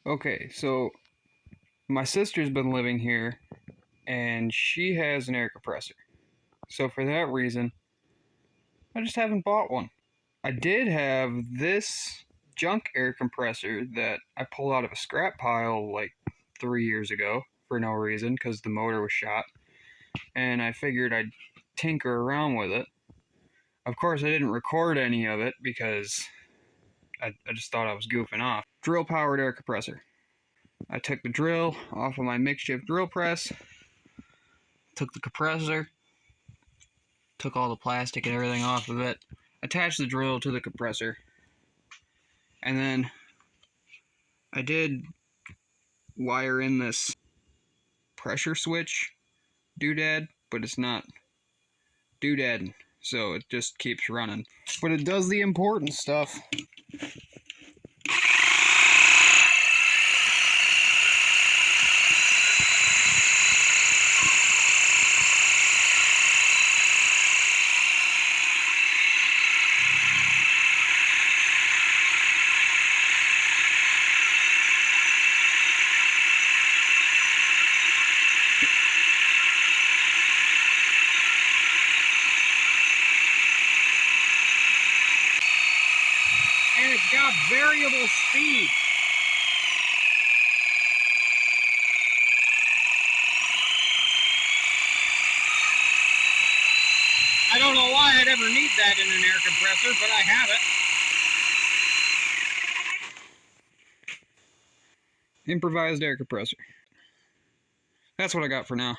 Okay, so my sister's been living here and she has an air compressor. So for that reason, I just haven't bought one. I did have this junk air compressor that I pulled out of a scrap pile like 3 years ago for no reason because the motor was shot, and I figured I'd tinker around with it. Of course, I didn't record any of it because I just thought I was goofing off. Drill powered air compressor. I took the drill off of my makeshift drill press, took the compressor, took all the plastic and everything off of it, attached the drill to the compressor, and then I did wire in this pressure switch doodad, but it's not doodad, so it just keeps running. But it does the important stuff. And it's got variable speed. I don't know why I'd ever need that in an air compressor, but I have it. Improvised air compressor. That's what I got for now.